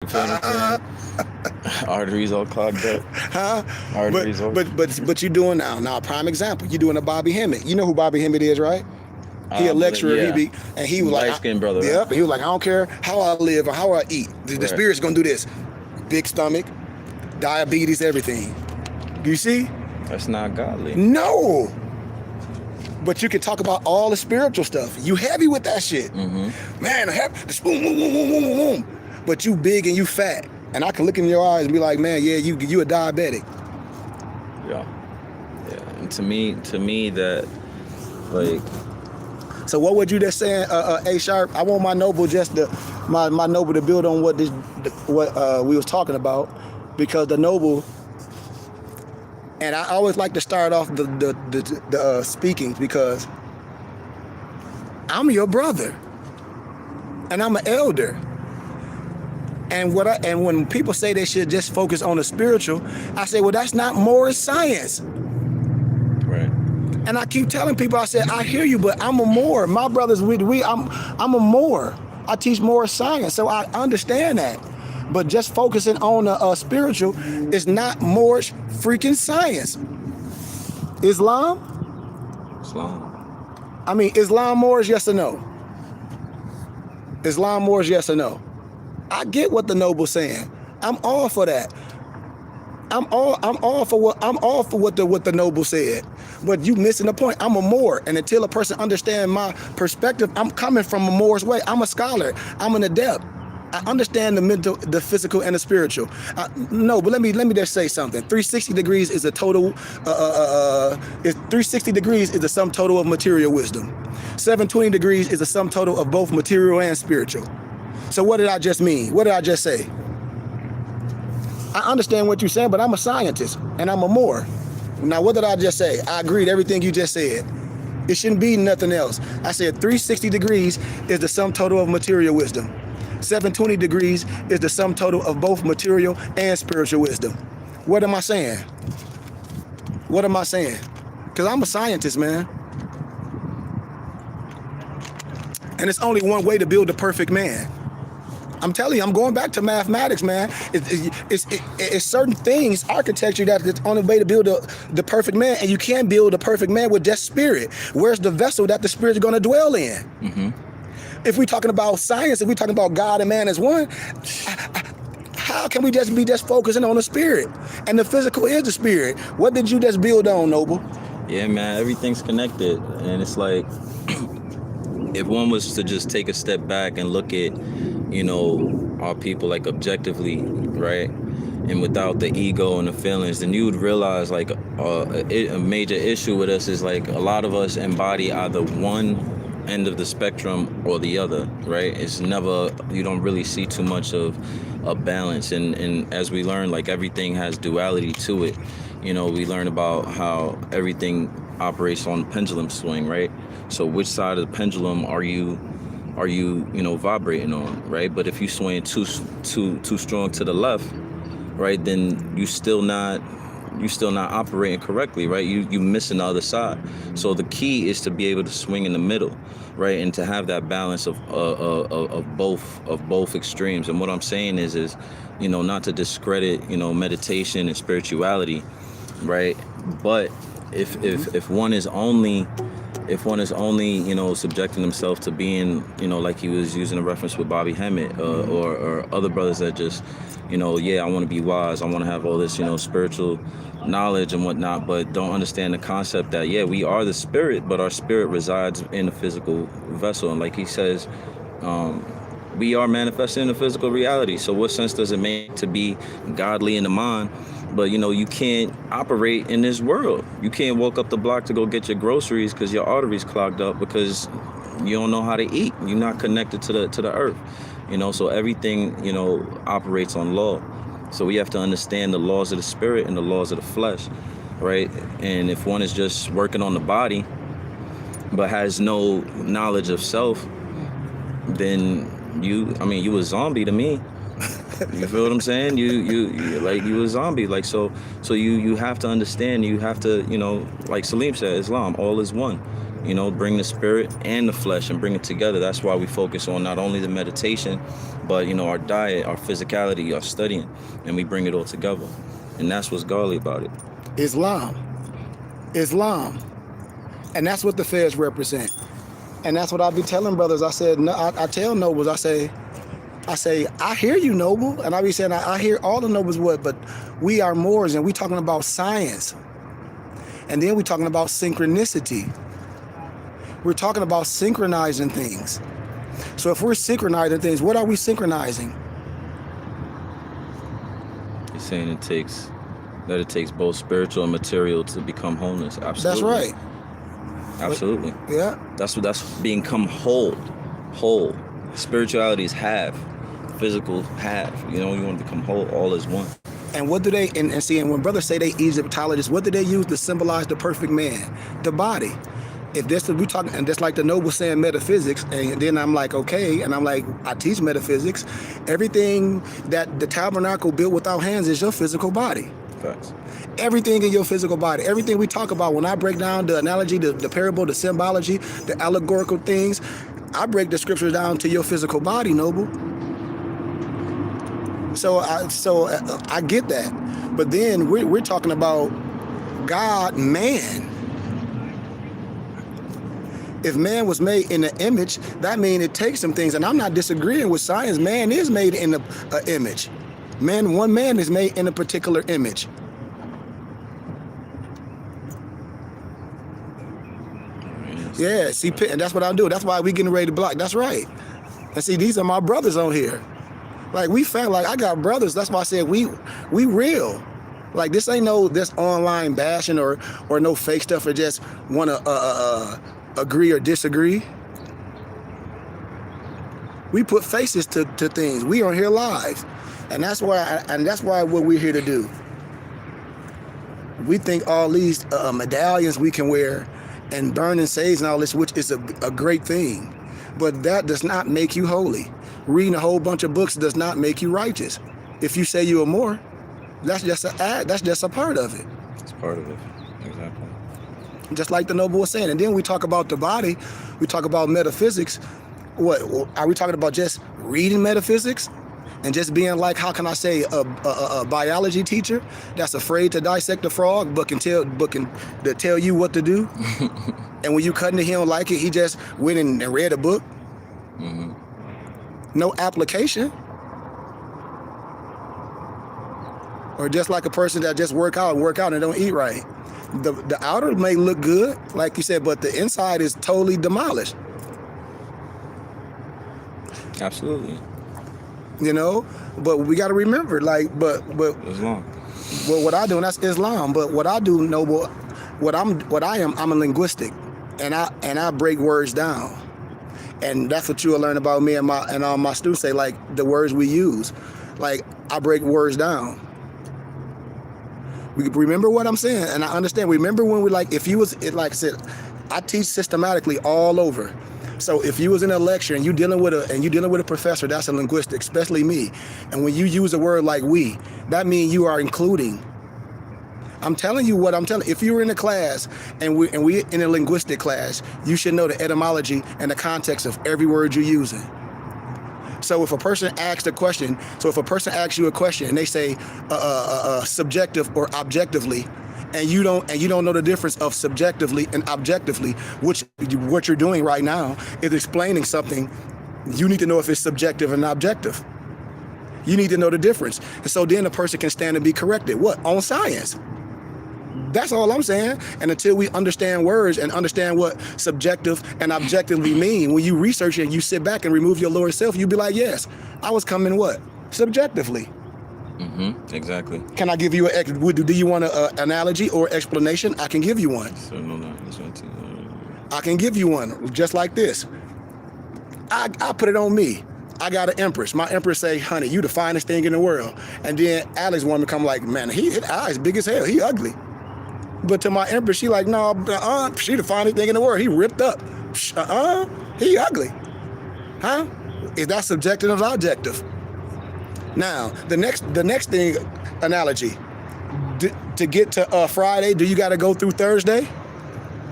You feel what I'm saying? Arteries all clogged up. Huh? Arteries all. But you doing now. Prime example. You doing a Bobby Hemmett. You know who Bobby Hemmett is, right? He a lecturer. Yeah. He was like, light skinned brother. Right? Yep. He was like, I don't care how I live or how I eat. The Right. spirit's gonna do this. Big stomach, diabetes, everything. You see? That's not godly. No. But you can talk about all the spiritual stuff. You heavy with that shit. Mm-hmm. Man, the spoon, boom, boom, boom, boom, boom. But you big and you fat. And I can look in your eyes and be like, man, yeah, you a diabetic. Yeah. And to me that, like. So what would you just saying, A Sharp? I want my noble my noble to build on what we was talking about, because the noble. And I always like to start off the speakings, because I'm your brother, and I'm an elder. And when people say they should just focus on the spiritual, I say, well, that's not Moorish science. Right. And I keep telling people, I said, I hear you, but I'm a Moor. My brothers, I'm a Moor. I teach Moorish science, so I understand that. But just focusing on the spiritual is not Moorish freaking science. Islam? I mean, Islam Moorish, yes or no? Islam Moorish, yes or no? I get what the noble's saying. I'm all for that. I'm all for what the noble said. But you missing the point. I'm a Moor, and until a person understands my perspective, I'm coming from a Moor's way. I'm a scholar. I'm an adept. I understand the mental, the physical, and the spiritual. No, but let me just say something. 360 degrees is a total. 360 degrees is the sum total of material wisdom. 720 degrees is the sum total of both material and spiritual. So what did I just mean? What did I just say? I understand what you're saying, but I'm a scientist and I'm a Moor. Now, what did I just say? I agreed with everything you just said. It shouldn't be nothing else. I said 360 degrees is the sum total of material wisdom. 720 degrees is the sum total of both material and spiritual wisdom. What am I saying? What am I saying? Because I'm a scientist, man. And it's only one way to build a perfect man. I'm telling you, I'm going back to mathematics, man. It's certain things, architecture, that's the only way to build the perfect man. And you can't build a perfect man with just spirit. Where's the vessel that the spirit's going to dwell in? Mm-hmm. If we're talking about science, if we're talking about God and man as one, how can we just be focusing on the spirit? And the physical is the spirit. What did you just build on, Noble? Yeah, man, everything's connected. And it's like, if one was to just take a step back and look at, our people like objectively, right? And without the ego and the feelings, then you would realize like a major issue with us is like a lot of us embody either one end of the spectrum or the other, right? It's never, you don't really see too much of a balance. And as we learn, like everything has duality to it. We learn about how everything operates on the pendulum swing, right? So which side of the pendulum are you vibrating on, right? But if you swing too strong to the left, right, then you still not operating correctly, right? You missing the other side. So the key is to be able to swing in the middle, right, and to have that balance of both extremes. And what I'm saying is not to discredit meditation and spirituality, right? But if one is only subjecting himself to being like he was using a reference with Bobby Hemmett or other brothers that just I want to be wise, I want to have all this spiritual knowledge and whatnot, but don't understand the concept that we are the spirit, but our spirit resides in the physical vessel. And like he says, we are manifesting in the physical reality. So what sense does it make to be godly in the mind, but you can't operate in this world? You can't walk up the block to go get your groceries because your arteries clogged up because you don't know how to eat. You're not connected to the earth. So everything operates on law. So we have to understand the laws of the spirit and the laws of the flesh, right? And if one is just working on the body but has no knowledge of self, then you a zombie to me. You feel what I'm saying? You a zombie. Like so you have to understand, you have to, like Salim said, Islam, all is one. You know, bring the spirit and the flesh and bring it together. That's why we focus on not only the meditation, but, you know, our diet, our physicality, our studying, and we bring it all together. And that's what's godly about it. Islam. And that's what the feds represent. And that's what I be telling brothers. I said, no, I tell nobles, I say, I hear you, noble. And I be saying, I hear all the nobles what, but we are Moors and we talking about science. And then we talking about synchronicity. We're talking about synchronizing things. So if we're synchronizing things, what are we synchronizing? You're saying it takes both spiritual and material to become wholeness. Absolutely. That's right. Absolutely. Yeah. That's become whole. Spirituality is half. Physical half. You know, you want to become whole, all is one. And what do they, and see, and when brothers say they Egyptologists, what do they use to symbolize the perfect man? The body. If this we talking, and just like the noble saying metaphysics, and then I'm like, okay, and I'm like, I teach metaphysics. Everything that the tabernacle built without hands is your physical body. Facts. Everything in your physical body, everything we talk about, when I break down the analogy, the parable, the symbology, the allegorical things, I break the scriptures down to your physical body, noble. So I get that. But then we're talking about God, man. If man was made in the image, that means it takes some things. And I'm not disagreeing with science. Man is made in an image. One man is made in a particular image. Yeah, see, and that's what I do. That's why we getting ready to block. That's right. And see, these are my brothers on here. Like, we found, like, I got brothers. That's why I said we real. Like, this ain't no this online bashing or no fake stuff or just want to agree or disagree. We put faces to things. We are here live. And that's why what we're here to do. We think all these medallions we can wear and burning sage and all this, which is a great thing. But that does not make you holy. Reading a whole bunch of books does not make you righteous. If you say you are more, that's just a part of it. It's part of it. Exactly. Just like the noble was saying. And then we talk about the body, we talk about metaphysics. What are we talking about? Just reading metaphysics and just being like, how can I say, a biology teacher that's afraid to dissect a frog but can tell you what to do? And when you cutting it, he don't like it, he just went and read a book. Mm-hmm. No application. Or just like a person that just work out and don't eat right. The outer may look good, like you said, but the inside is totally demolished. Absolutely. You know, but we got to remember, like, but Islam. Well, what I do, and that's Islam. But what I do, noble, I'm a linguistic, and I break words down, and that's what you'll learn about me and all my students say, like the words we use, like I break words down. We remember what I'm saying, and I understand. Remember when we like, if you was, like I said, I teach systematically all over. So if you was in a lecture and you dealing with a professor that's a linguistic, especially me, and when you use a word like we, that means you are including. I'm telling you what I'm telling. If you were in a class and we in a linguistic class, you should know the etymology and the context of every word you're using. So if a person asks you a question and they say subjective or objectively, and you don't know the difference of subjectively and objectively, which what you're doing right now is explaining something. You need to know if it's subjective and objective. You need to know the difference. And so then the person can stand and be corrected. What? On science. That's all I'm saying. And until we understand words and understand what subjective and objectively mean, when you research it and you sit back and remove your lower self, you be like, yes, I was coming what? Subjectively. Mm-hmm. Exactly. Can I give you do you want an analogy or explanation? I can give you one. I can give you one just like this. I put it on me. I got an empress. My empress say, honey, you the finest thing in the world. And then Alex woman come like, man, his eyes big as hell. He ugly. But to my empress, she like, no, she the finest thing in the world. He ripped up. He ugly. Huh? Is that subjective or objective? Now, the next thing, analogy. To get to Friday, do you got to go through Thursday?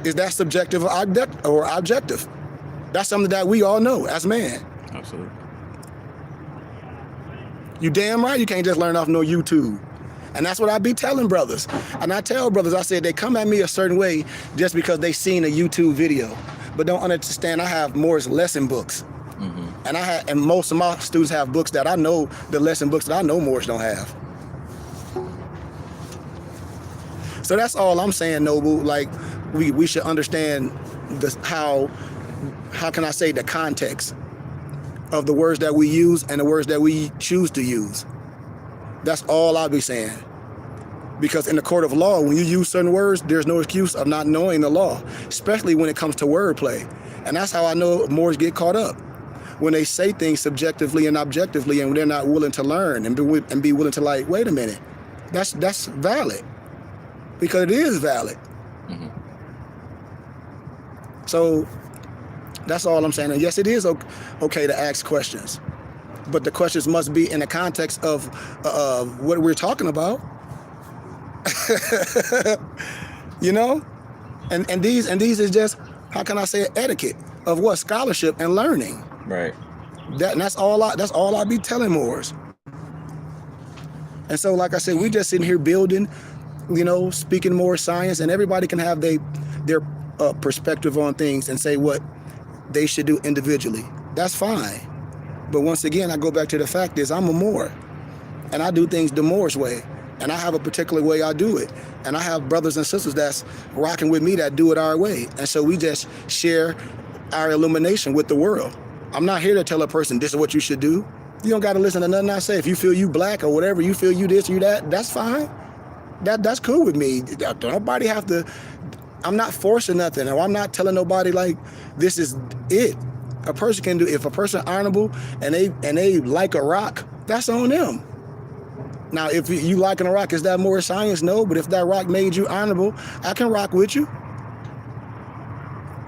Is that subjective or objective? That's something that we all know as man. Absolutely. You damn right you can't just learn off no YouTube. And that's what I be telling brothers. And I tell brothers, I said, they come at me a certain way just because they seen a YouTube video, but don't understand I have Moorish lesson books. Mm-hmm. And most of my students have books that I know, the lesson books that I know Moorish don't have. So that's all I'm saying, Noble. Like, we should understand how can I say, the context of the words that we use and the words that we choose to use. That's all I'll be saying. Because in the court of law, when you use certain words, there's no excuse of not knowing the law, especially when it comes to wordplay. And that's how I know Moors get caught up. When they say things subjectively and objectively, and they're not willing to learn and be willing to, like, wait a minute, that's valid. Because it is valid. Mm-hmm. So that's all I'm saying. And yes, it is okay to ask questions, but the questions must be in the context of what we're talking about. You know, and these is just, how can I say, etiquette of what? Scholarship and learning. Right. That's all I be telling Moors. And so, like I said, we just sitting here building, you know, speaking more science, and everybody can have their perspective on things and say what they should do individually. That's fine. But once again, I go back to the fact is I'm a Moor, and I do things the Moorish way, and I have a particular way I do it. And I have brothers and sisters that's rocking with me that do it our way. And so we just share our illumination with the world. I'm not here to tell a person this is what you should do. You don't got to listen to nothing I say. If you feel you black or whatever, you feel you this, you that, that's fine. That's cool with me. Nobody have to, I'm not forcing nothing, or I'm not telling nobody like this is it. A person can do, if a person honorable and they like a rock, that's on them. Now, if you liking a rock, is that more science? No, but if that rock made you honorable, I can rock with you.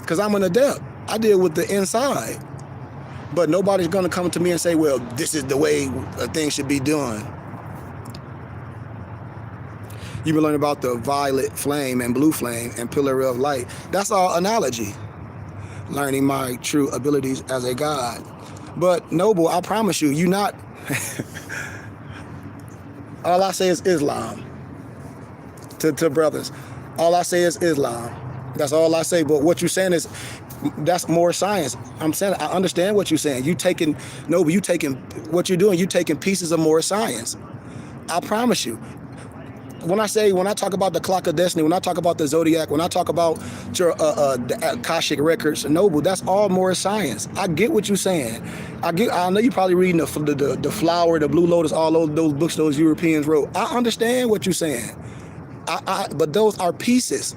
Because I'm an adept. I deal with the inside. But nobody's going to come to me and say, well, this is the way a thing should be done. You've been learning about the violet flame and blue flame and pillar of light. That's all analogy. Learning my true abilities as a god. But Noble, I promise you, you not... All I say is Islam. To brothers. All I say is Islam. That's all I say. But what you're saying is, that's more science. I'm saying, I understand what you're saying. Noble, you taking what you're doing, you taking pieces of more science. I promise you. When I talk about the clock of destiny, when I talk about the zodiac, when I talk about your the Akashic records, Noble, that's all more science. I get what you're saying. I know you're probably reading the flower, the blue lotus, all those books those Europeans wrote. I understand what you're saying. But those are pieces.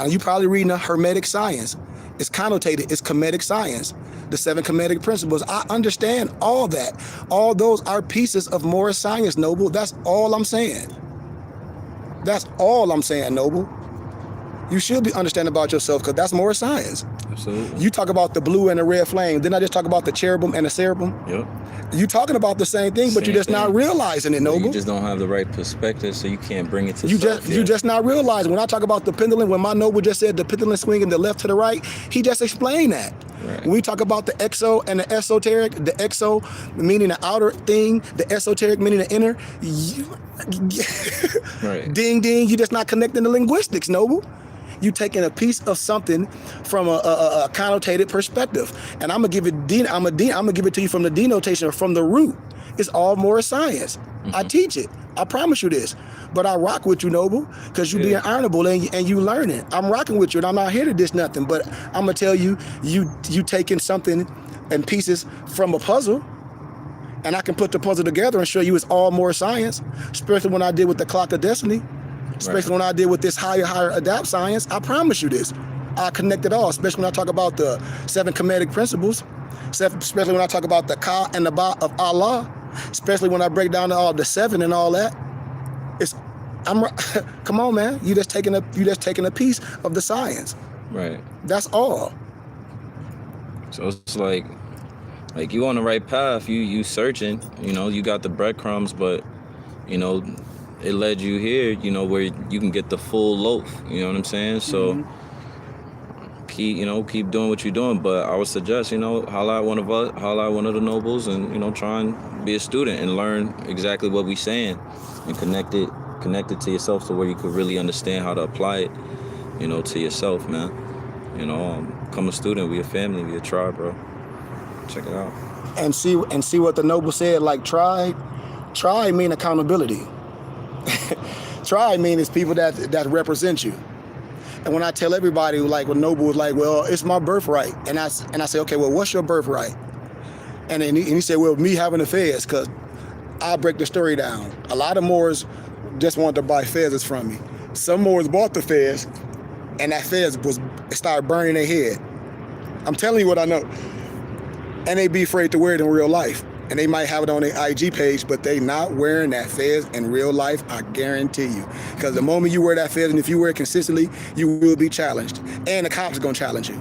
You probably reading a Hermetic science. It's connotated. It's Kemetic science. The 7 Kemetic principles. I understand all that. All those are pieces of more science, Noble. That's all I'm saying. That's all I'm saying, Noble. You should be understanding about yourself, because that's more science. Absolutely. You talk about the blue and the red flame. Didn't I just talk about the cherubim and the cherubim? Yep. You talking about the same thing, but you're just not realizing it, Noble. You just don't have the right perspective, so you can't bring it to you just not realizing. When I talk about the pendulum, when my Noble just said the pendulum swinging the left to the right, he just explained that. Right. When we talk about the exo and the esoteric, the exo meaning the outer thing, the esoteric meaning the inner, right. Ding ding, you just not connecting the linguistics, Noble. You taking a piece of something from a connotated perspective, and I'm gonna give it. I'm gonna give it to you from the denotation, or from the root. It's all more science. Mm-hmm. I teach it. I promise you this. But I rock with you, Noble, because you being honorable and you learning. I'm rocking with you, and I'm not here to diss nothing. But I'm gonna tell you, you taking something and pieces from a puzzle, and I can put the puzzle together and show you it's all more science. Especially when I did with the clock of destiny. Especially when I did with this higher adapt science. I promise you this. I connect it all, especially when I talk about the 7 Kemetic principles, especially when I talk about the Ka and the Ba of Allah, especially when I break down all the 7 and all that. Come on, man. You just taking a piece of the science. Right. That's all. So it's like you on the right path. You searching. You got the breadcrumbs, but it led you here, where you can get the full loaf. You know what I'm saying? So keep doing what you're doing. But I would suggest, holla at one of the nobles, and try and be a student and learn exactly what we saying, and connect it to yourself, so where you could really understand how to apply it, to yourself, man. Become a student. We a family. We a tribe, bro. Check it out. And see what the noble said. Like tribe mean accountability. Tribe mean it's people that represent you. And when I tell everybody, like when Noble was like, well, it's my birthright, and I say, okay, well, what's your birthright? And then he said, well, me having the fez, because I'll break the story down. A lot of Moors just wanted to buy fezes from me. Some Moors bought the fez, and that fez started burning their head. I'm telling you what I know. And they be afraid to wear it in real life. And they might have it on their IG page, but they not wearing that fez in real life, I guarantee you. Because the moment you wear that fez, and if you wear it consistently, you will be challenged. And the cops are going to challenge you.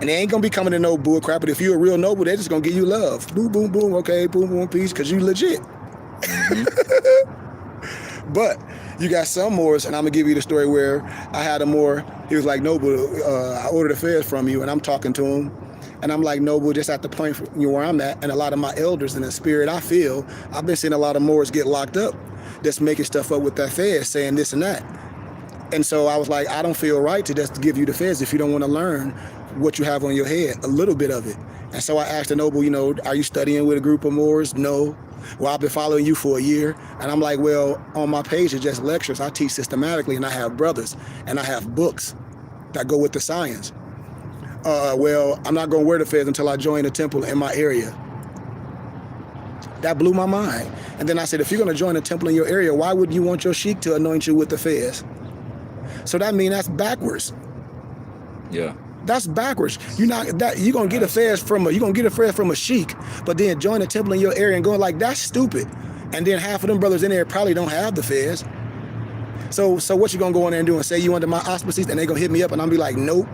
And they ain't going to be coming to no bull crap, but if you're a real noble, they're just going to give you love. Boom, boom, boom, okay, boom, boom, peace, because you legit. Mm-hmm. But you got some Moors, and I'm going to give you the story where I had a Moor. He was like, Noble, I ordered a fez from you, and I'm talking to him. And I'm like, Noble, just at the point where I'm at, and a lot of my elders in the spirit, I've been seeing a lot of Moors get locked up, just making stuff up with that fez, saying this and that. And so I was like, I don't feel right to just give you the fez if you don't want to learn what you have on your head, a little bit of it. And so I asked the Noble, are you studying with a group of Moors? No. Well, I've been following you for a year. And I'm like, well, on my page, it's just lectures. I teach systematically, and I have brothers, and I have books that go with the science. Well, I'm not going to wear the fez until I join a temple in my area. That blew my mind. And then I said, if you're going to join a temple in your area, why would you want your sheik to anoint you with the fez? So that means that's backwards. Yeah. That's backwards. You're going to get a fez from a sheik, but then join a temple in your area and going like, that's stupid. And then half of them brothers in there probably don't have the fez. So what you going to go in there and do and say you under my auspices, and they going to hit me up and I'm be like, nope.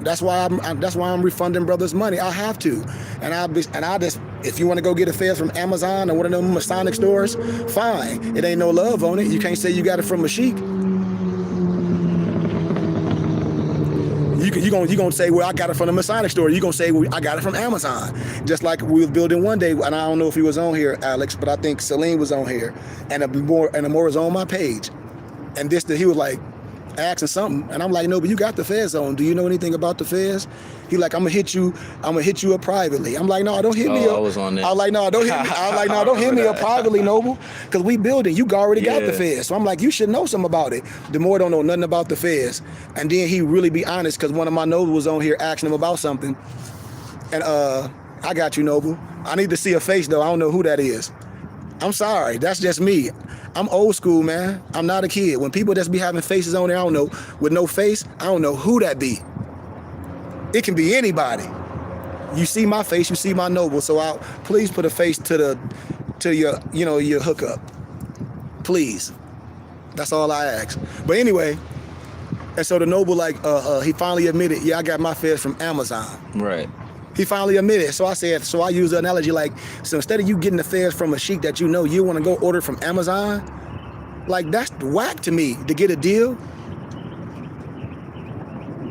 That's why I'm refunding brothers money. I have to, and I just, if you want to go get a fez from Amazon or one of them Masonic stores, fine. It ain't no love on it. You can't say you got it from a sheik. You gonna say, well, I got it from the Masonic store. You gonna say, well, I got it from Amazon. Just like we was building one day, and I don't know if he was on here, Alex, but I think Celine was on here, and the more was on my page, and he was like, asking something, and I'm like, no, but you got the fez on. Do you know anything about the fez? He like, I'm gonna hit you up privately. I'm like, no, don't hit me up. I was on that. I was like, no, don't hit me. I was like, no, don't hit me up privately, Noble, because we building. You already got the fez. So I'm like, you should know something about it. The more don't know nothing about the fez, and then he really be honest, because one of my nobles was on here asking him about something, and I got you, Noble. I need to see a face though. I don't know who that is. I'm sorry, that's just me. I'm old school, man. I'm not a kid. When people just be having faces on there, I don't know, with no face, I don't know who that be. It can be anybody. You see my face, you see my noble, so please put a face to your hookup. Please. That's all I ask. But anyway, and so the noble, like, he finally admitted, yeah, I got my fez from Amazon. Right. He finally admitted. So I use the analogy like, so instead of you getting the fez from a sheik that you know, you want to go order from Amazon? Like, that's whack to me to get a deal.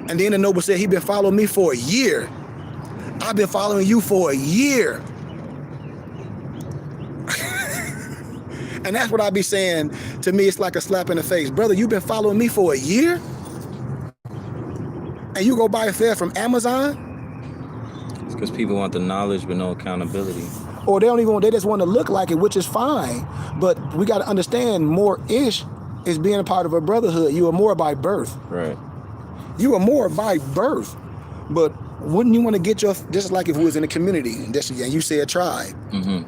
And then the noble said he been following me for a year. I've been following you for a year. And that's what I be saying. To me, it's like a slap in the face. Brother, you've been following me for a year? And you go buy a fez from Amazon? Because people want the knowledge but no accountability. Or they just want to look like it, which is fine. But we got to understand, Moorish is being a part of a brotherhood. You are more by birth. Right. You are more by birth. But wouldn't you want to get just like if we was in a community, and you say a tribe. Mm-hmm.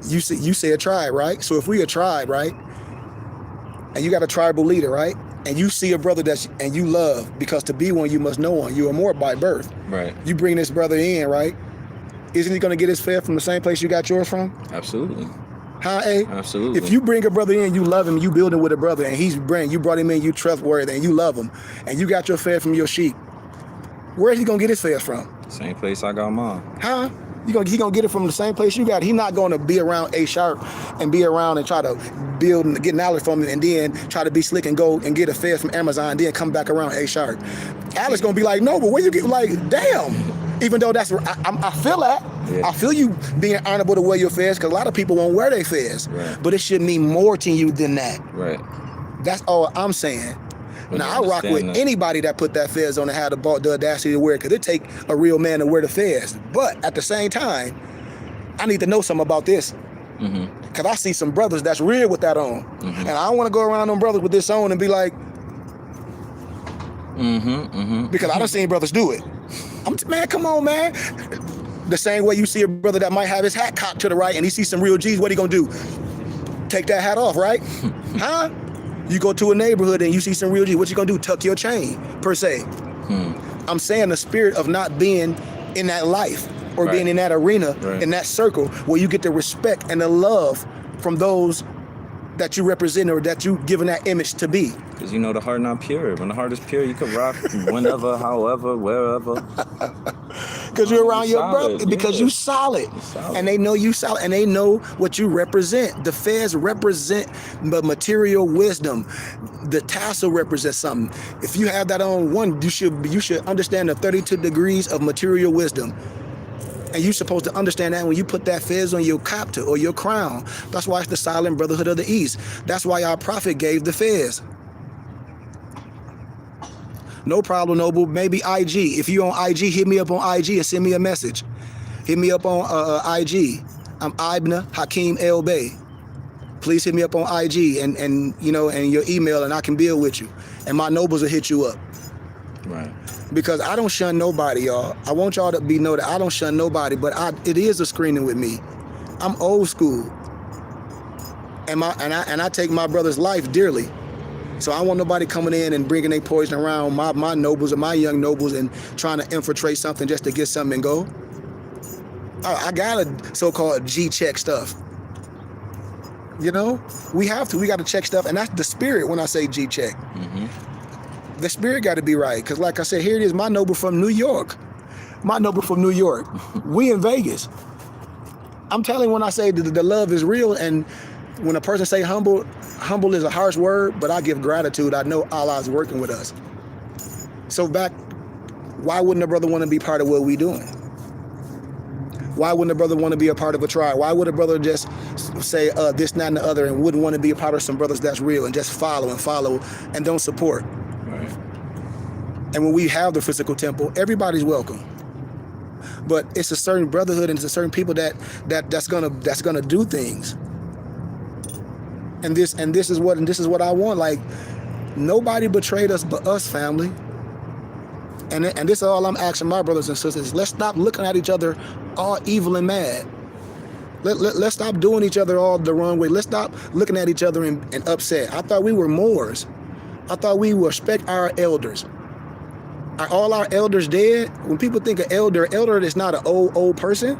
You say a tribe, right? So if we a tribe, right? And you got a tribal leader, right? And you see a brother and you love, because to be one, you must know one. You are more by birth. Right. You bring this brother in, right? Isn't he going to get his fare from the same place you got yours from? Absolutely. Huh, A? Absolutely. If you bring a brother in, you love him, you building with a brother, and you brought him in, you trustworthy, and you love him, and you got your fare from your sheep, where's he going to get his fare from? Same place I got mine. Huh? He gonna get it from the same place you got it. He not gonna be around A Sharp and be around and try to build and get knowledge from it and then try to be slick and go and get a fed from Amazon and then come back around A Sharp. Alex gonna be like, no, but where you get, like, damn. Even though that's, I feel that. Yeah. I feel you being honorable to wear your fez, because a lot of people won't wear their fez. Right. But it should mean more to you than that. Right. That's all I'm saying. But now, I rock with anybody that put that fez on and had the audacity to wear it, because it take a real man to wear the fez. But at the same time, I need to know something about this. Because I see some brothers that's real with that on. And I don't want to go around them brothers with this on and be like, because I done seen brothers do it. Man, come on, man. The same way you see a brother that might have his hat cocked to the right and he sees some real G's, what he gonna do? Take that hat off, right? Huh? You go to a neighborhood and you see some real G's, what you gonna do? Tuck your chain, per se. I'm saying the spirit of not being in that life or being in that arena, in that circle where you get the respect and the love from those that you represent or that you given that image to be. Because you know the heart not pure. When the heart is pure, you can rock whenever, however, wherever. Because you're around your brother, because you solid. And they know you solid, and they know what you represent. The feds represent the material wisdom. The tassel represents something. If you have that on one, you should understand the 32 degrees of material wisdom. And you're supposed to understand that when you put that fez on your copter or your crown. That's why it's the silent brotherhood of the East. That's why our prophet gave the fez. No problem, Noble. Maybe IG. If you on IG, hit me up on IG and send me a message. Hit me up on IG. I'm Ibn Hakeem El Bey. Please hit me up on IG and your email, and I can build with you. And my nobles will hit you up. Right. Because I don't shun nobody, y'all. I want y'all to know that I don't shun nobody, but it is a screening with me. I'm old school. And I take my brother's life dearly. So I don't want nobody coming in and bringing their poison around my nobles and my young nobles and trying to infiltrate something just to get something and go. I got a so-called G-check stuff. We got to check stuff, and that's the spirit when I say G-check. The spirit got to be right, because like I said, here it is, my noble from New York. We in Vegas. I'm telling you, when I say the love is real, and when a person say humble is a harsh word, but I give gratitude. I know Allah is working with us. So why wouldn't a brother want to be part of what we doing? Why wouldn't a brother want to be a part of a tribe? Why would a brother just say this, that, and the other, and wouldn't want to be a part of some brothers that's real and just follow and don't support? Right. And when we have the physical temple, everybody's welcome. But it's a certain brotherhood and it's a certain people that's gonna do things. And this is what I want. Like, nobody betrayed us but us, family. And this is all I'm asking my brothers and sisters. Let's stop looking at each other all evil and mad. Let's stop doing each other all the wrong way. Let's stop looking at each other and upset. I thought we were Moors. I thought we respect our elders. Are all our elders dead? When people think of elder is not an old person.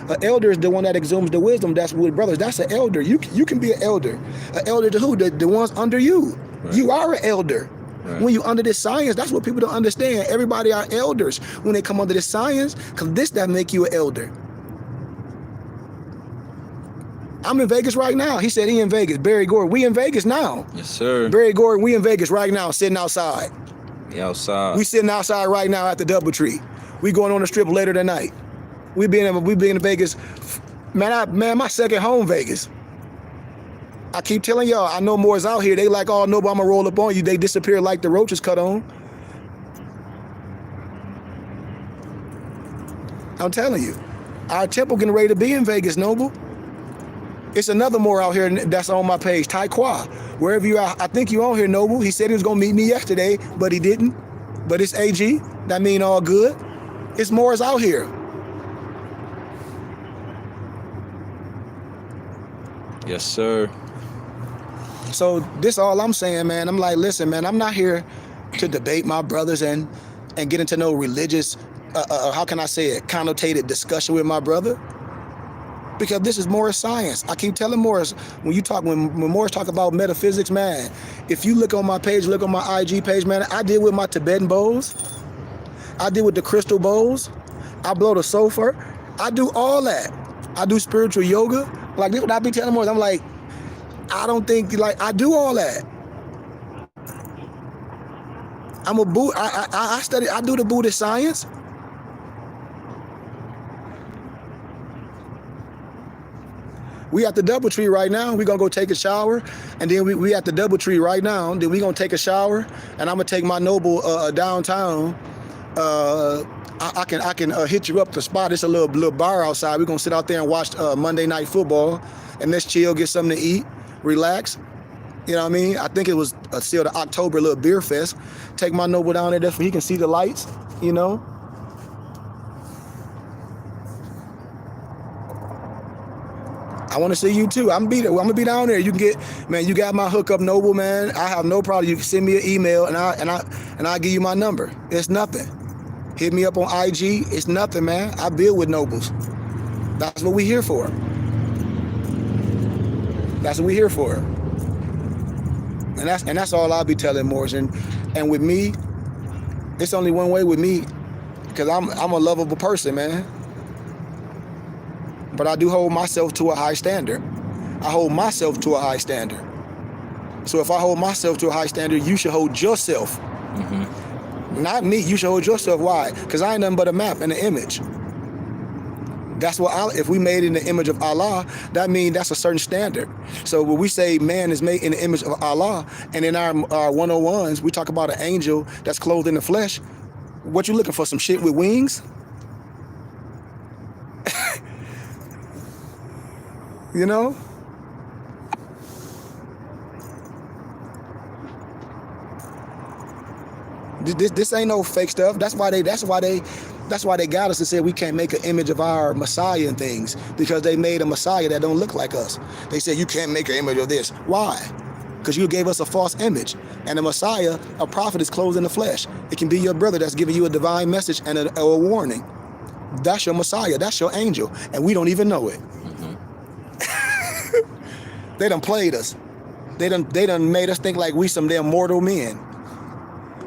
An elder is the one that exhumes the wisdom. That's with brothers. That's an elder. You can be an elder. An elder to who? The ones under you. Right. You are an elder. Right. When you under this science, that's what people don't understand. Everybody are elders when they come under this science, because that make you an elder. I'm in Vegas right now. He said he in Vegas. Barry Gordon, we in Vegas now. Yes, sir. Barry Gordon, we in Vegas right now, sitting outside. Yeah, outside. We sitting outside right now at the Doubletree. We going on the strip later tonight. We been in Vegas. Man, my second home, Vegas. I keep telling y'all, I know more is out here. They like, oh, no, but I'm gonna roll up on you. They disappear like the roaches cut on. I'm telling you, our temple getting ready to be in Vegas, Noble. It's another more out here that's on my page, Taekwa. Wherever you are, I think you on here, Noble. He said he was gonna meet me yesterday, but he didn't. But it's AG. That mean all good. It's more is out here. Yes, sir. So this all I'm saying, man. I'm like, listen, man, I'm not here to debate my brothers and get into no religious, how can I say it, connotated discussion with my brother. Because this is Moorish science. I keep telling Moorish, when Moorish talk about metaphysics, man, if you look on my page, look on my IG page, man, I deal with my Tibetan bowls. I deal with the crystal bowls. I blow the sulfur. I do all that. I do spiritual yoga. Like, this what I be telling Moors. I'm like, I don't think, like, I do all that. I'm a Buddha. I study. I do the Buddhist science. We at the DoubleTree right now. We gonna go take a shower, and then we at the DoubleTree right now. Then we gonna take a shower, and I'm gonna take my Noble downtown. I can hit you up the spot. It's a little bar outside. We gonna sit out there and watch Monday Night Football, and let's chill, get something to eat, relax. You know what I mean? I think it was still the October little beer fest. Take my Noble down there so he can see the lights. You know. I want to see you too. I'm gonna be down there. You can get, man. You got my hookup, Noble, man. I have no problem. You can send me an email, and I'll give you my number. It's nothing. Hit me up on IG. It's nothing, man. I build with nobles. That's what we here for. That's what we here for. And that's all I'll be telling Moors. And with me, it's only one way with me, because I'm a lovable person, man. But I do hold myself to a high standard. I hold myself to a high standard. So if I hold myself to a high standard, you should hold yourself. Mm-hmm. Not me. You should hold yourself. Why? Because I ain't nothing but a map and an image. That's what if we made in the image of Allah, that means that's a certain standard. So when we say man is made in the image of Allah, and in our 101s, we talk about an angel that's clothed in the flesh. What you looking for? Some shit with wings? You know? This ain't no fake stuff. That's why they got us and said we can't make an image of our Messiah and things, because they made a Messiah that don't look like us. They said you can't make an image of this. Why? Because you gave us a false image. And a Messiah, a prophet, is clothed in the flesh. It can be your brother that's giving you a divine message and a warning. That's your Messiah. That's your angel. And we don't even know it. They done played us. They done made us think like we some damn mortal men.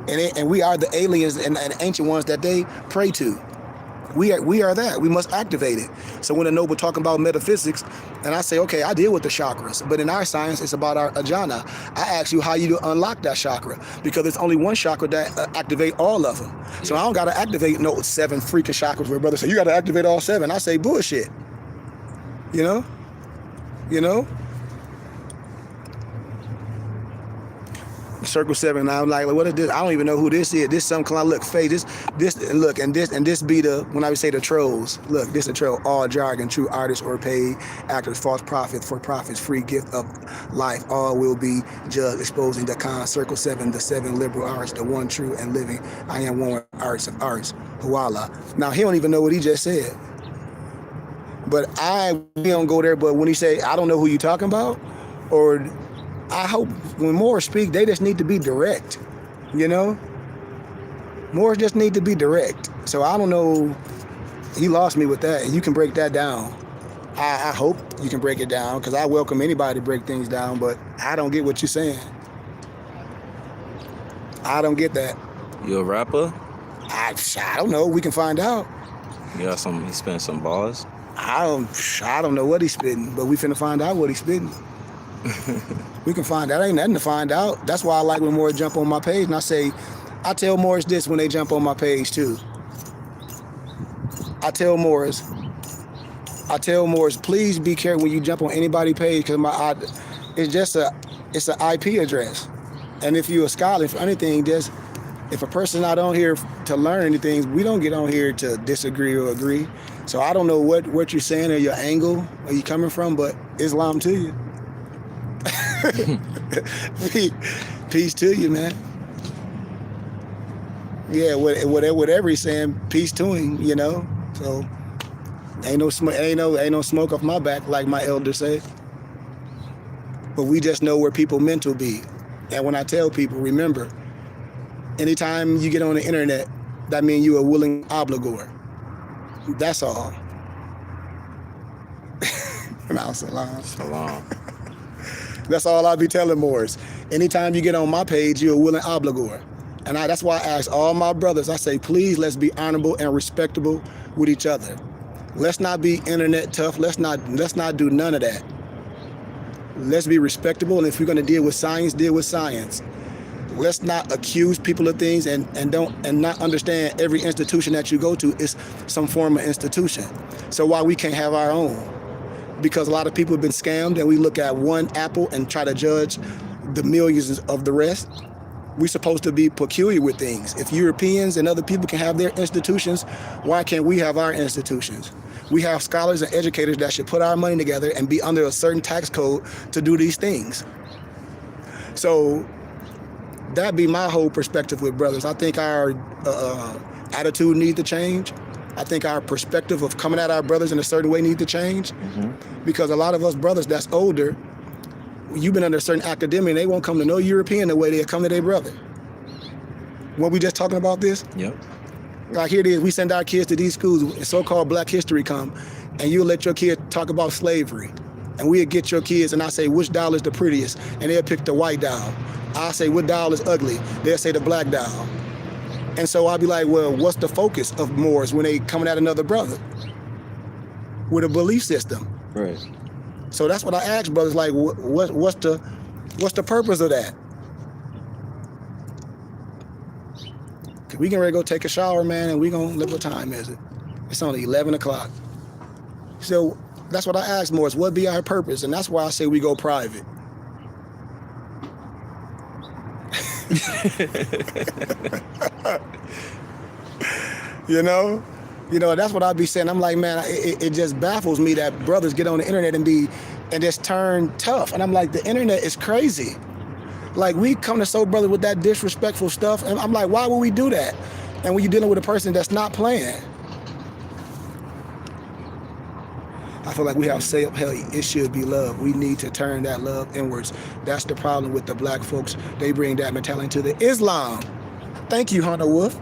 And we are the aliens and ancient ones that they pray to. We are that. We must activate it. So when a Noble talking about metaphysics, and I say, okay, I deal with the chakras, but in our science, it's about our ajna. I ask you how you unlock that chakra, because there's only one chakra that activate all of them. So I don't got to activate no 7 freaking chakras where brothers say, you got to activate all 7. I say, bullshit. You know? You know? Circle 7. Now I'm like, what is this? I don't even know who this is. This some kind of look fake. This look, and this be the, when I would say the trolls. Look, this a troll. All jargon, true artists or paid actors, false prophets for profits, free gift of life. All will be judged, exposing the con. Circle 7, the 7 liberal arts, the one true and living. I am one with arts of arts. Huala. Now he don't even know what he just said. But we don't go there. But when he say, I don't know who you talking about, or I hope when Moors speak, they just need to be direct, you know? Moors just need to be direct. So I don't know, he lost me with that. You can break that down. I hope you can break it down, because I welcome anybody to break things down, but I don't get what you're saying. I don't get that. You a rapper? I don't know. We can find out. You spitting some bars? I don't know what he's spitting, but we finna find out what he's spitting. We can find out. Ain't nothing to find out. That's why I like when Moors jump on my page, and I tell Moors this when they jump on my page too. I tell Moors, please be careful when you jump on anybody's page, because it's an IP address. And if you're a scholar for anything, if a person not on here to learn anything, we don't get on here to disagree or agree. So I don't know what you're saying or your angle, where you coming from, but Islam to you. Peace to you, man. Yeah, whatever he's saying, peace to him, you know. So ain't no smoke off my back, like my elder said. But we just know where people mental be. And when I tell people, remember, anytime you get on the internet, that means you a willing obligor. That's all. Salam. That's all I be telling Moors. Anytime you get on my page, you're a willing obligor. And that's why I ask all my brothers, I say, please, let's be honorable and respectable with each other. Let's not be internet tough. Let's not do none of that. Let's be respectable, and if we're going to deal with science, deal with science. Let's not accuse people of things and not understand every institution that you go to is some form of institution. So why we can't have our own? Because a lot of people have been scammed, and we look at one apple and try to judge the millions of the rest. We're supposed to be peculiar with things. If Europeans and other people can have their institutions, why can't we have our institutions? We have scholars and educators that should put our money together and be under a certain tax code to do these things. So that'd be my whole perspective with brothers. I think our attitude needs to change. I think our perspective of coming at our brothers in a certain way needs to change. Because a lot of us brothers that's older, you've been under a certain academia, and they won't come to no European the way they'll come to their brother. What we just talking about this? Yep. Like here it is, we send our kids to these schools, so-called Black History come, and you'll let your kid talk about slavery. And we'll get your kids, and I say, which doll is the prettiest? And they'll pick the white doll. I'll say, what doll is ugly? They'll say the black doll. And so I'll be like, well, what's the focus of Moors when they coming at another brother? With a belief system. Right. So that's what I ask brothers, like, what's the purpose of that? Cause we getting ready to go take a shower, man, and we gonna look what time is it? It's only 11 o'clock. So that's what I ask Moors, what be our purpose? And that's why I say we go private. You know, that's what I be saying. I'm like, man, it just baffles me that brothers get on the internet and just turn tough. And I'm like, the internet is crazy. Like, we come to soul brother with that disrespectful stuff, and I'm like, why would we do that? And when you're dealing with a person that's not playing, I feel like we have say up hell, it should be love. We need to turn that love inwards. That's the problem with the black folks. They bring that mentality to the Islam. Thank you, Hunter Wolf.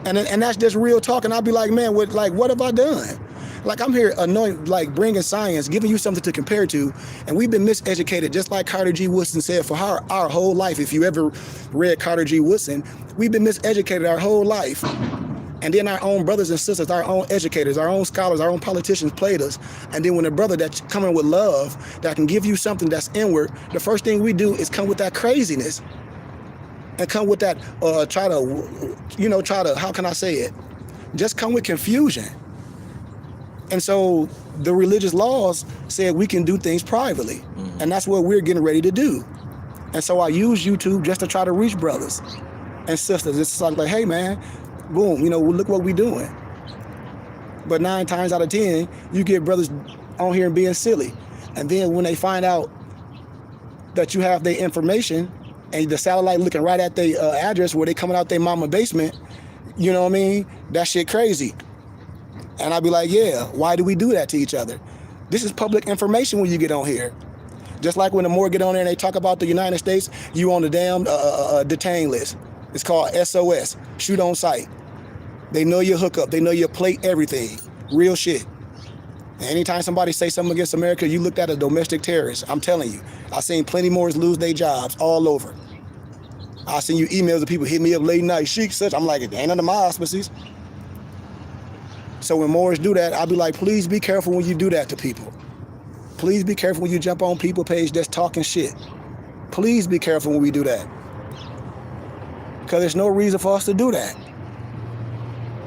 And that's just real talk. And I'll be like, man, what have I done? Like, I'm here anointed, like bringing science, giving you something to compare to. And we've been miseducated, just like Carter G. Woodson said, for our whole life. If you ever read Carter G. Woodson, we've been miseducated our whole life. And then our own brothers and sisters, our own educators, our own scholars, our own politicians played us. And then when a brother that's coming with love, that can give you something that's inward, the first thing we do is come with that craziness. And come with that, try to, how can I say it? Just come with confusion. And so the religious laws said we can do things privately. Mm-hmm. And that's what we're getting ready to do. And so I use YouTube just to try to reach brothers and sisters. It's like, hey man, boom, look what we're doing. But 9 times out of 10, you get brothers on here and being silly. And then when they find out that you have their information and the satellite looking right at their address where they coming out their mama basement, you know what I mean? That shit crazy. And I'd be like, yeah, why do we do that to each other? This is public information when you get on here. Just like when the Moor get on there and they talk about the United States, you on the damn detain list. It's called SOS, shoot on sight. They know your hookup, they know your plate, everything. Real shit. And anytime somebody say something against America, you looked at a domestic terrorist. I'm telling you, I've seen plenty Moors lose their jobs all over. I seen you emails of people hit me up late night, Sheik such. I'm like, it ain't under my auspices. So when Moors do that, I'll be like, please be careful when you do that to people. Please be careful when you jump on people's page that's talking shit. Please be careful when we do that. Because there's no reason for us to do that.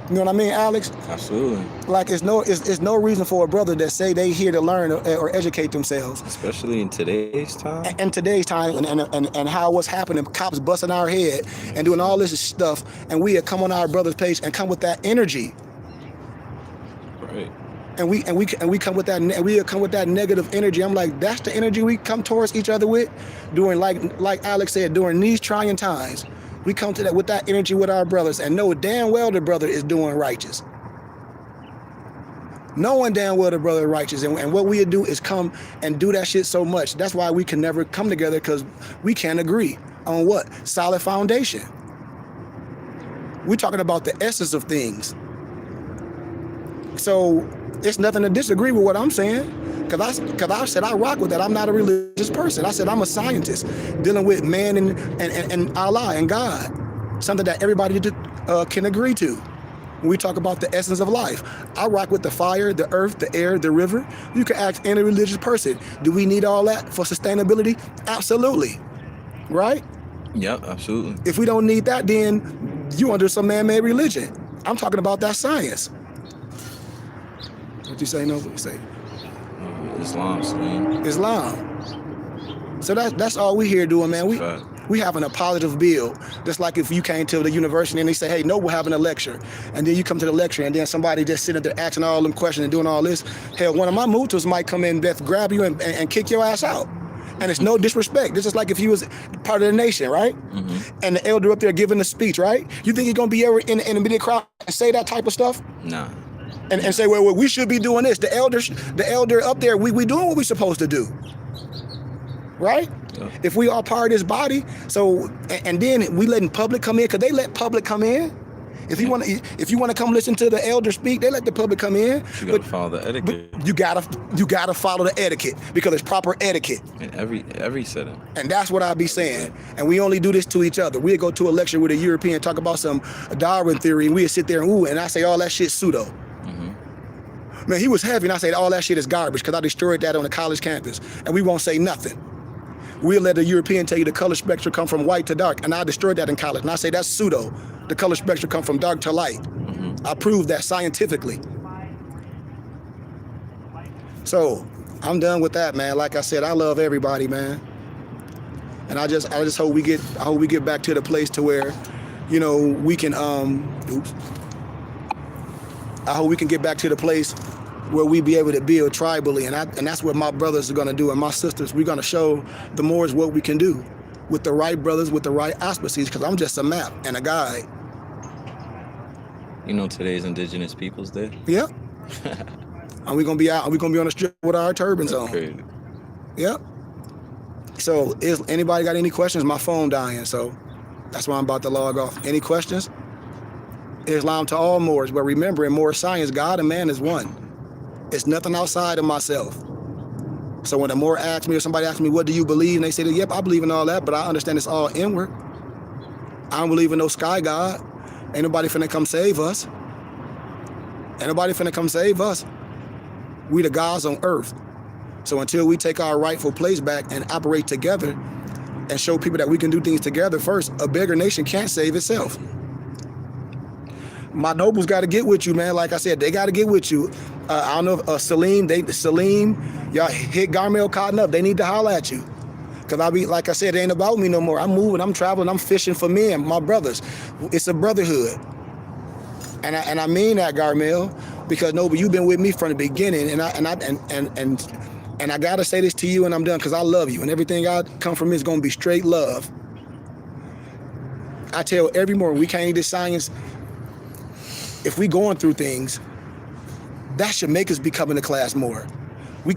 You know what I mean, Alex? Absolutely. Like, it's no reason for a brother that say they here to learn or educate themselves. Especially in today's time. In today's time, and how what's happening, cops busting our head and doing all this stuff, and we come on our brother's page and come with that energy. Right. And we come with that negative energy. I'm like, that's the energy we come towards each other with during, like Alex said, during these trying times. We come to that with that energy with our brothers and know damn well the brother is doing righteous. Knowing damn well the brother is righteous. And what we do is come and do that shit so much. That's why we can never come together, because we can't agree on what? Solid foundation. We're talking about the essence of things. So it's nothing to disagree with what I'm saying. Because I said I rock with that. I'm not a religious person. I said I'm a scientist dealing with man and Allah and God. Something that everybody can agree to. When we talk about the essence of life, I rock with the fire, the earth, the air, the river. You can ask any religious person, do we need all that for sustainability? Absolutely. Right? Yep, absolutely. If we don't need that, then you under some man-made religion. I'm talking about that science. What you say, no? What you say? Islam, Salim. Islam. So that's all we here doing, man. We having a positive build. Just like if you came to the university and they say, hey, no, we're having a lecture. And then you come to the lecture and then somebody just sitting there asking all them questions and doing all this. Hell, one of my mutus might come in and grab you and kick your ass out. And it's no disrespect. This is like if he was part of the nation, right? Mm-hmm. And the elder up there giving the speech, right? You think he's gonna be ever in the middle crowd and say that type of stuff? Nah. And say, well, we should be doing this. The elder up there, we doing what we supposed to do. Right? Yeah. If we are part of this body, so and then we letting public come in, because they let public come in. If you want to come listen to the elder speak, they let the public come in. You gotta follow the etiquette. You gotta follow the etiquette, because it's proper etiquette in every setting. And that's what I be saying. And we only do this to each other. We'll go to a lecture with a European, talk about some Darwin theory, and we'll sit there and I say all that shit pseudo. Mm-hmm. Man, he was heavy, and I say all that shit is garbage because I destroyed that on the college campus, and we won't say nothing. We'll let the European tell you the color spectrum come from white to dark, and I destroyed that in college, and I say that's pseudo. The color spectrum come from dark to light. Mm-hmm. I proved that scientifically. So I'm done with that, man. Like I said, I love everybody, man. And I just hope we get back to the place to where, you know, we can I hope we can get back to the place where we be able to build tribally, and that's what my brothers are gonna do, and my sisters. We're gonna show the Moors what we can do with the right brothers, with the right auspices, because I'm just a map and a guide. You know today's Indigenous Peoples Day? Yeah. And we're gonna be out, and we're gonna be on the strip with our turbans on. Crazy. Yep. So is anybody got any questions? My phone dying, so that's why I'm about to log off. Any questions? Islam to all Moors, but remember, in Moorish Science, God and man is one. It's nothing outside of myself. So when a Moor asks me, or somebody asks me, what do you believe? And they say, yep, I believe in all that, but I understand it's all inward. I don't believe in no sky God. Ain't nobody finna come save us. Ain't nobody finna come save us. We the gods on earth. So until we take our rightful place back and operate together and show people that we can do things together first, a bigger nation can't save itself. My nobles got to get with you, man. Like I said, they got to get with you. I don't know if Salim, y'all hit Garmel Cotton up. They need to holler at you. Because like I said, it ain't about me no more. I'm moving, I'm traveling, I'm fishing for me and my brothers. It's a brotherhood. And I mean that, Garmel, because Noble, you've been with me from the beginning, and I gotta say this to you, and I'm done, because I love you, and everything I come from is gonna be straight love. I tell every morning, we can't do science. If we going through things, that should make us be coming to class more.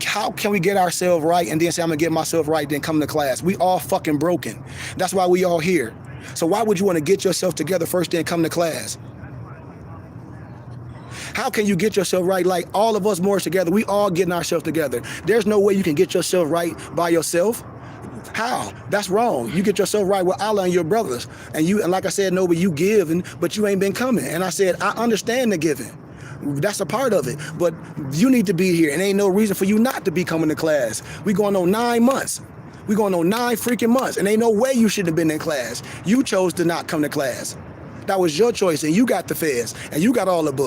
How can we get ourselves right and then say, I'm gonna get myself right, then come to class? We all fucking broken. That's why we all here. So why would you want to get yourself together first, then come to class? How can you get yourself right? Like all of us Moors together, we all getting ourselves together. There's no way you can get yourself right by yourself. How? That's wrong. You get yourself right with Allah and your brothers. And like I said, no, but you give, but you ain't been coming. And I said, I understand the giving. That's a part of it. But you need to be here, and ain't no reason for you not to be coming to class. We going on 9 months. We going on 9 freaking months, and ain't no way you should have been in class. You chose to not come to class. That was your choice, and you got the feds, and you got all the books.